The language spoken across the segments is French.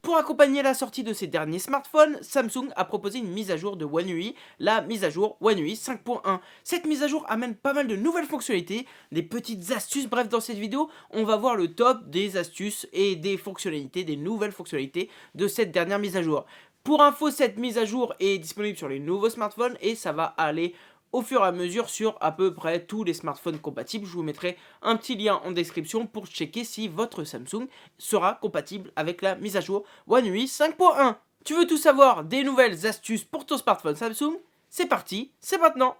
Pour accompagner la sortie de ces derniers smartphones, Samsung a proposé une mise à jour de One UI, la mise à jour One UI 5.1. Cette mise à jour amène pas mal de nouvelles fonctionnalités, des petites astuces, bref dans cette vidéo, on va voir le top des astuces et des fonctionnalités, des nouvelles fonctionnalités de cette dernière mise à jour. Pour info, cette mise à jour est disponible sur les nouveaux smartphones et ça va aller au fur et à mesure sur à peu près tous les smartphones compatibles. Je vous mettrai un petit lien en description pour checker si votre Samsung sera compatible avec la mise à jour One UI 5.1. Tu veux tout savoir des nouvelles astuces pour ton smartphone Samsung? C'est parti, c'est maintenant.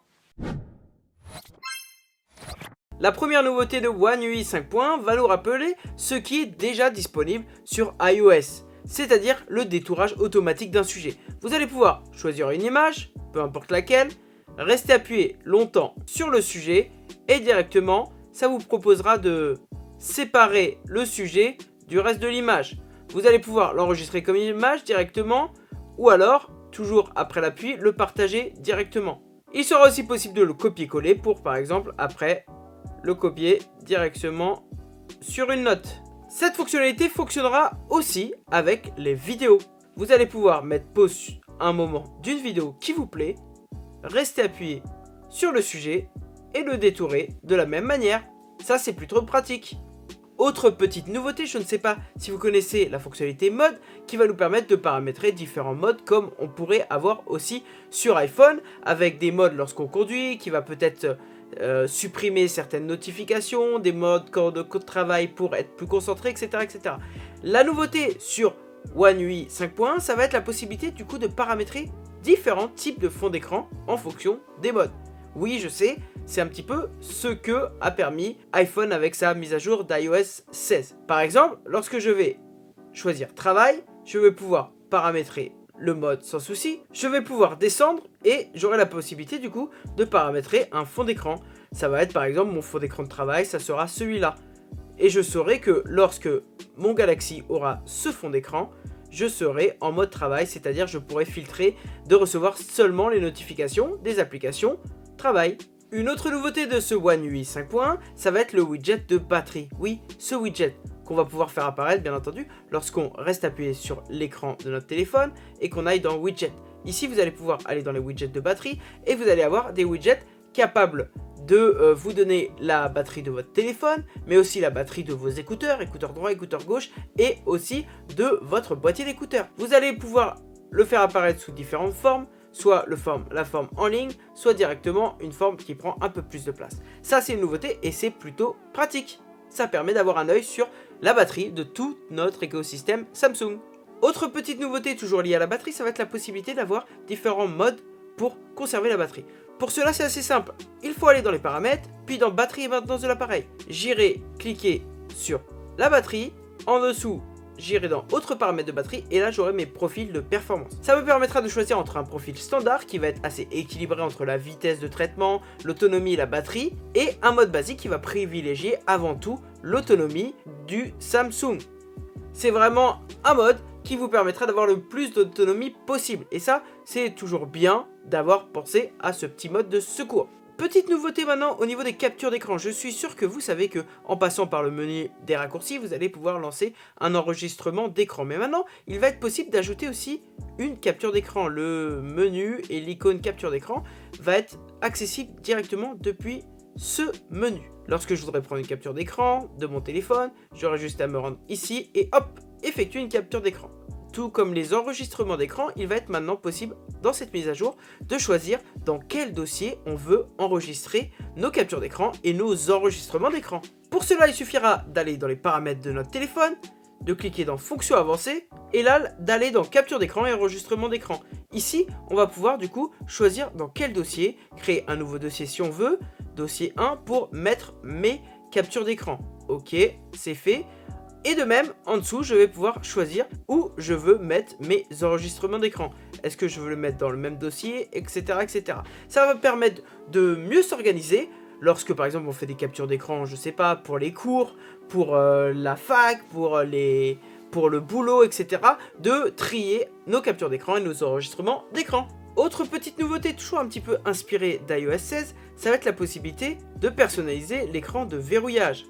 La première nouveauté de One UI 5.1 va nous rappeler ce qui est déjà disponible sur iOS, c'est-à-dire le détourage automatique d'un sujet. Vous allez pouvoir choisir une image, peu importe laquelle, restez appuyé longtemps sur le sujet et directement ça vous proposera de séparer le sujet du reste de l'image. Vous allez pouvoir l'enregistrer comme image directement ou alors, toujours après l'appui, le partager directement. Il sera aussi possible de le copier-coller pour par exemple après le copier directement sur une note. Cette fonctionnalité fonctionnera aussi avec les vidéos. Vous allez pouvoir mettre pause un moment d'une vidéo qui vous plaît, restez appuyé sur le sujet et le détourer de la même manière. Ça, c'est plutôt pratique. Autre petite nouveauté, je ne sais pas si vous connaissez la fonctionnalité mode qui va nous permettre de paramétrer différents modes comme on pourrait avoir aussi sur iPhone avec des modes lorsqu'on conduit qui va peut-être supprimer certaines notifications, des modes de travail pour être plus concentré, etc., etc. La nouveauté sur One UI 5.1, ça va être la possibilité du coup de paramétrer différents types de fonds d'écran en fonction des modes. Oui, je sais, c'est un petit peu ce que a permis iPhone avec sa mise à jour d'iOS 16. Par exemple, lorsque je vais choisir travail, je vais pouvoir paramétrer le mode sans souci. Je vais pouvoir descendre et j'aurai la possibilité du coup de paramétrer un fond d'écran. Ça va être par exemple mon fond d'écran de travail, ça sera celui-là. Et je saurai que lorsque mon Galaxy aura ce fond d'écran, je serai en mode travail, c'est-à-dire je pourrai filtrer de recevoir seulement les notifications des applications travail. Une autre nouveauté de ce One UI 5.1, ça va être le widget de batterie. Oui, ce widget qu'on va pouvoir faire apparaître bien entendu lorsqu'on reste appuyé sur l'écran de notre téléphone et qu'on aille dans widget. Ici vous allez pouvoir aller dans les widgets de batterie et vous allez avoir des widgets capables de vous donner la batterie de votre téléphone, mais aussi la batterie de vos écouteurs, écouteurs droit, écouteurs gauche, et aussi de votre boîtier d'écouteurs. Vous allez pouvoir le faire apparaître sous différentes formes, soit la forme en ligne, soit directement une forme qui prend un peu plus de place. Ça c'est une nouveauté et c'est plutôt pratique. Ça permet d'avoir un œil sur la batterie de tout notre écosystème Samsung. Autre petite nouveauté toujours liée à la batterie, ça va être la possibilité d'avoir différents modes pour conserver la batterie. Pour cela, c'est assez simple. Il faut aller dans les paramètres, puis dans batterie et maintenance de l'appareil. J'irai cliquer sur la batterie. En dessous, j'irai dans autres paramètres de batterie et là, j'aurai mes profils de performance. Ça me permettra de choisir entre un profil standard qui va être assez équilibré entre la vitesse de traitement, l'autonomie et la batterie et un mode basique qui va privilégier avant tout l'autonomie du Samsung. C'est vraiment un mode qui vous permettra d'avoir le plus d'autonomie possible. Et ça, c'est toujours bien d'avoir pensé à ce petit mode de secours. Petite nouveauté maintenant au niveau des captures d'écran. Je suis sûr que vous savez que en passant par le menu des raccourcis, vous allez pouvoir lancer un enregistrement d'écran. Mais maintenant, il va être possible d'ajouter aussi une capture d'écran. Le menu et l'icône capture d'écran va être accessible directement depuis ce menu. Lorsque je voudrais prendre une capture d'écran de mon téléphone, j'aurai juste à me rendre ici et hop, effectuer une capture d'écran. Tout comme les enregistrements d'écran, il va être maintenant possible dans cette mise à jour de choisir dans quel dossier on veut enregistrer nos captures d'écran et nos enregistrements d'écran. Pour cela, il suffira d'aller dans les paramètres de notre téléphone, de cliquer dans Fonctions avancées et là d'aller dans Capture d'écran et enregistrement d'écran. Ici, on va pouvoir du coup choisir dans quel dossier, créer un nouveau dossier si on veut, dossier 1 pour mettre mes captures d'écran. Ok, c'est fait. Et de même, en dessous, je vais pouvoir choisir où je veux mettre mes enregistrements d'écran. Est-ce que je veux le mettre dans le même dossier, etc., etc. Ça va me permettre de mieux s'organiser lorsque, par exemple, on fait des captures d'écran, je sais pas, pour les cours, pour la fac, pour le boulot, etc., de trier nos captures d'écran et nos enregistrements d'écran. Autre petite nouveauté, toujours un petit peu inspirée d'iOS 16, ça va être la possibilité de personnaliser l'écran de verrouillage.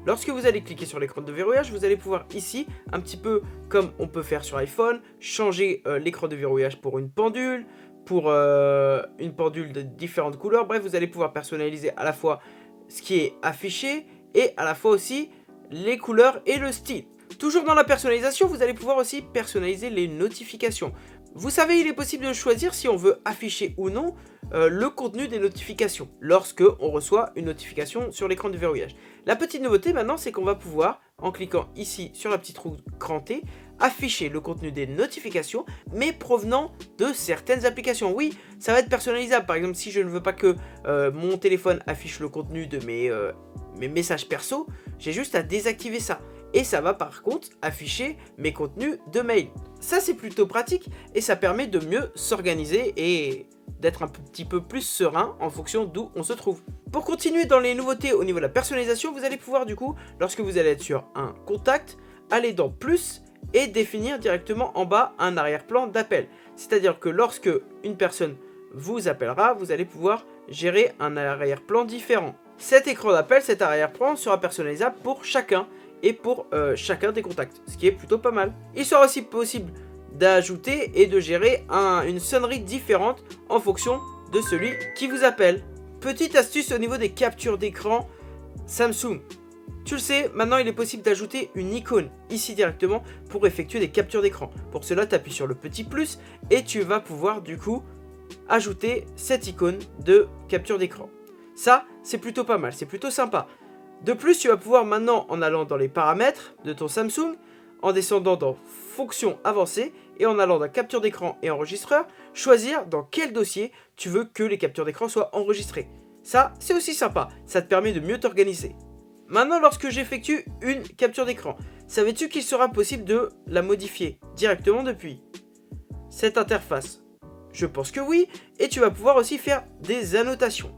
Lorsque vous allez cliquer sur l'écran de verrouillage, vous allez pouvoir ici, un petit peu comme on peut faire sur iPhone, changer l'écran de verrouillage pour une pendule de différentes couleurs. Bref, vous allez pouvoir personnaliser à la fois ce qui est affiché et à la fois aussi les couleurs et le style. Toujours dans la personnalisation, vous allez pouvoir aussi personnaliser les notifications. Vous savez, il est possible de choisir si on veut afficher ou non le contenu des notifications lorsque on reçoit une notification sur l'écran de verrouillage. La petite nouveauté maintenant, c'est qu'on va pouvoir, en cliquant ici sur la petite roue crantée, afficher le contenu des notifications, mais provenant de certaines applications. Oui, ça va être personnalisable. Par exemple, si je ne veux pas que mon téléphone affiche le contenu de mes messages perso, j'ai juste à désactiver ça. Et ça va par contre afficher mes contenus de mail. Ça, c'est plutôt pratique et ça permet de mieux s'organiser et d'être un petit peu plus serein en fonction d'où on se trouve. Pour continuer dans les nouveautés au niveau de la personnalisation, vous allez pouvoir du coup, lorsque vous allez être sur un contact, aller dans plus et définir directement en bas un arrière-plan d'appel. C'est-à-dire que lorsque une personne vous appellera, vous allez pouvoir gérer un arrière-plan différent. Cet écran d'appel, cet arrière-plan sera personnalisable pour chacun et pour chacun des contacts, ce qui est plutôt pas mal. Il sera aussi possible d'ajouter et de gérer une sonnerie différente en fonction de celui qui vous appelle. Petite astuce au niveau des captures d'écran Samsung. Tu le sais, maintenant il est possible d'ajouter une icône ici directement pour effectuer des captures d'écran. Pour cela, tu appuies sur le petit plus et tu vas pouvoir du coup ajouter cette icône de capture d'écran. Ça, c'est plutôt pas mal, c'est plutôt sympa. De plus, tu vas pouvoir maintenant, en allant dans les paramètres de ton Samsung, en descendant dans Fonctions avancées et en allant dans Capture d'écran et enregistreur, choisir dans quel dossier tu veux que les captures d'écran soient enregistrées. Ça, c'est aussi sympa, ça te permet de mieux t'organiser. Maintenant, lorsque j'effectue une capture d'écran, savais-tu qu'il sera possible de la modifier directement depuis cette interface? Je pense que oui, et tu vas pouvoir aussi faire des annotations.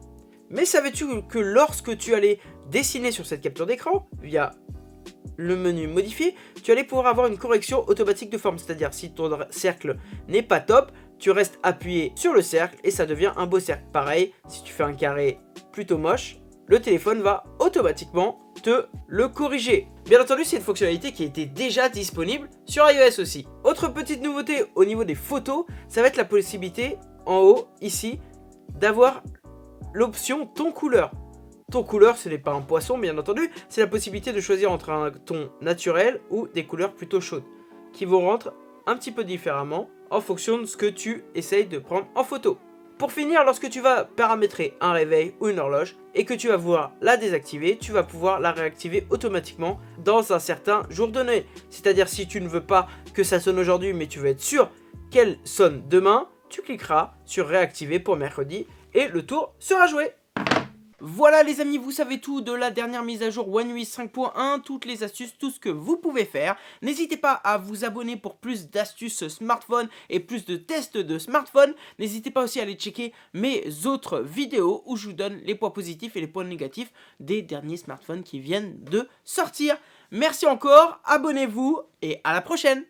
Mais savais-tu que lorsque tu allais dessiner sur cette capture d'écran, via le menu modifier, tu allais pouvoir avoir une correction automatique de forme. C'est-à-dire si ton cercle n'est pas top, tu restes appuyé sur le cercle et ça devient un beau cercle. Pareil, si tu fais un carré plutôt moche, le téléphone va automatiquement te le corriger. Bien entendu, c'est une fonctionnalité qui était déjà disponible sur iOS aussi. Autre petite nouveauté au niveau des photos, ça va être la possibilité en haut, ici, d'avoir l'option ton couleur. Ton couleur, ce n'est pas un poisson, bien entendu, c'est la possibilité de choisir entre un ton naturel ou des couleurs plutôt chaudes, qui vont rendre un petit peu différemment en fonction de ce que tu essayes de prendre en photo. Pour finir, lorsque tu vas paramétrer un réveil ou une horloge et que tu vas vouloir la désactiver, tu vas pouvoir la réactiver automatiquement dans un certain jour donné. C'est-à-dire si tu ne veux pas que ça sonne aujourd'hui mais tu veux être sûr qu'elle sonne demain, tu cliqueras sur réactiver pour mercredi et le tour sera joué. Voilà les amis, vous savez tout de la dernière mise à jour One UI 5.1, toutes les astuces, tout ce que vous pouvez faire. N'hésitez pas à vous abonner pour plus d'astuces smartphone et plus de tests de smartphone. N'hésitez pas aussi à aller checker mes autres vidéos où je vous donne les points positifs et les points négatifs des derniers smartphones qui viennent de sortir. Merci encore, abonnez-vous et à la prochaine!